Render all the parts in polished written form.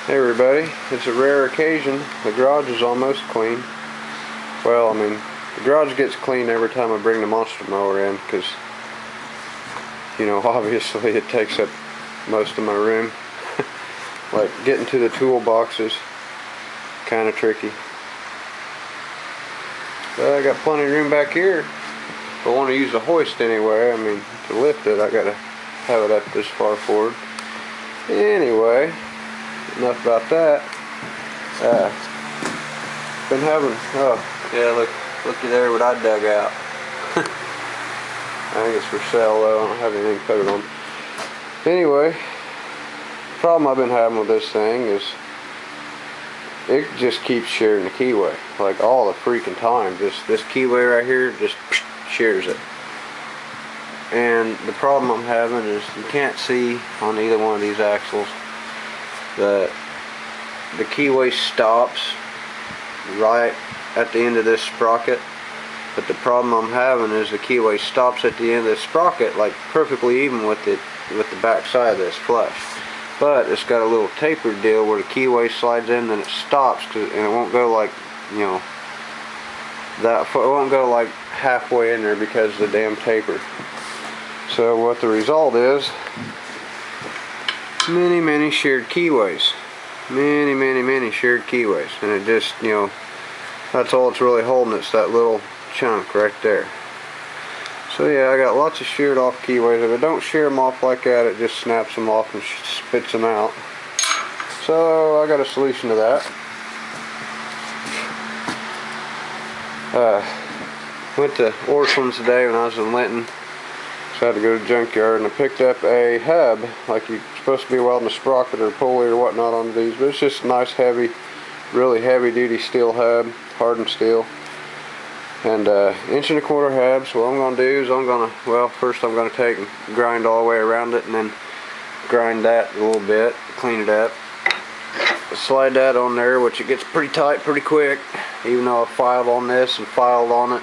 Hey everybody, it's a rare occasion. The garage is almost clean. Well, I mean, the garage gets clean every time I bring the monster mower in because, you know, obviously it takes up most of my room. Like getting to the toolbox is kind of tricky. But I got plenty of room back here. If I want to use a hoist anyway, I mean, to lift it, I gotta have it up this far forward. Anyway, enough about that. Been having, oh yeah, looky there what I dug out. I think it's for sale though. I don't have anything coated on. Anyway, the problem I've been having with this thing is it just keeps shearing the keyway like all the freaking time. This keyway right here just shears it. And the problem I'm having is you can't see on either one of these axles that the keyway stops right at the end of this sprocket, but the problem I'm having is the keyway stops at the end of this sprocket like perfectly even with the back side of this flush, but it's got a little tapered deal where the keyway slides in and it stops, and it won't go like, you know, that it won't go like halfway in there because of the damn taper. So what the result is, many shared keyways. Many shared keyways. And it just, you know, that's all it's really holding. It's that little chunk right there. So yeah, I got lots of sheared off keyways. If I don't shear them off like that, it just snaps them off and spits them out. So I got a solution to that. Went to Orscheln's today when I was in Linton. So I had to go to the junkyard and I picked up a hub, like you're supposed to be welding a sprocket or a pulley or whatnot on these, but it's just a nice heavy, really heavy duty steel hub, hardened steel, and 1.25 inch hub. So what I'm going to do is first I'm going to take and grind all the way around it and then grind that a little bit, clean it up, slide that on there, which it gets pretty tight pretty quick, even though I filed on this and filed on it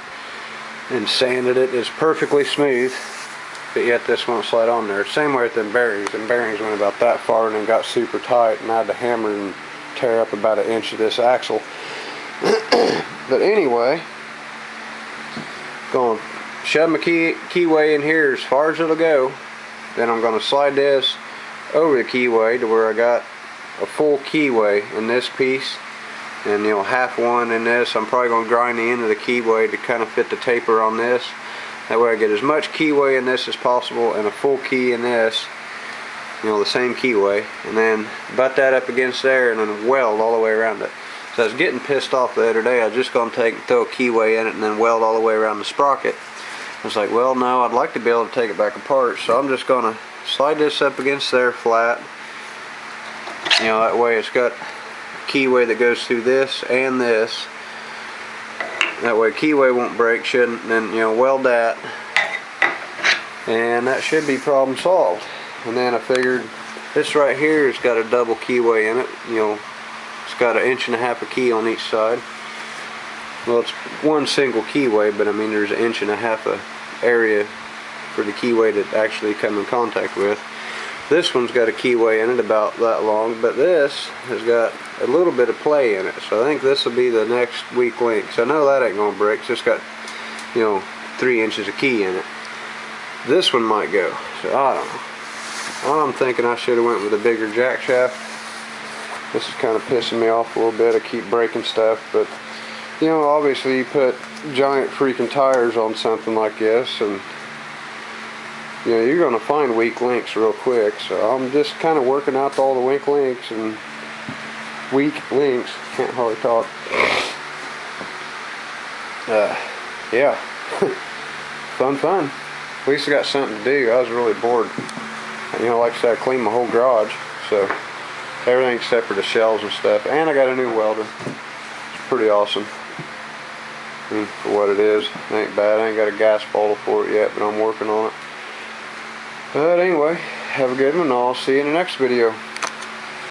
and sanded it. It's perfectly smooth. But yet this won't slide on there. Same way with them bearings. Them bearings went about that far and then got super tight, and I had to hammer and tear up about 1 inch of this axle. But anyway, going to shove my keyway in here as far as it'll go. Then I'm going to slide this over the keyway to where I got a full keyway in this piece, and you know, half one in this. I'm probably going to grind the end of the keyway to kind of fit the taper on this. That way I get as much keyway in this as possible and a full key in this, you know, the same keyway, and then butt that up against there and then weld all the way around it. So I was getting pissed off the other day. I was just going to take and throw a keyway in it and then weld all the way around the sprocket. I was like, well, no, I'd like to be able to take it back apart, so I'm just going to slide this up against there flat. You know, that way it's got a keyway that goes through this and this. That way keyway won't break, shouldn't, and then, you know, weld that, and that should be problem solved. And then I figured this right here has got a double keyway in it. You know, it's got 1.5 inches of key on each side. Well, it's one single keyway, but I mean there's 1.5 inches of area for the keyway to actually come in contact with. This one's got a keyway in it about that long, but this has got a little bit of play in it. So I think this will be the next weak link. So I know that ain't gonna break. It's just got, you know, 3 inches of key in it. This one might go. So I don't know. I'm thinking I should have went with a bigger jack shaft. This is kind of pissing me off a little bit. I keep breaking stuff, but you know, obviously you put giant freaking tires on something like this, and you know, you're going to find weak links real quick. So I'm just kind of working out all the weak links, can't hardly talk. Yeah. fun. At least I got something to do. I was really bored. You know, like I said, I cleaned my whole garage, so everything except for the shells and stuff. And I got a new welder. It's pretty awesome. I mean, for what it is, it ain't bad. I ain't got a gas bottle for it yet, but I'm working on it. But anyway, have a good one. I'll see you in the next video.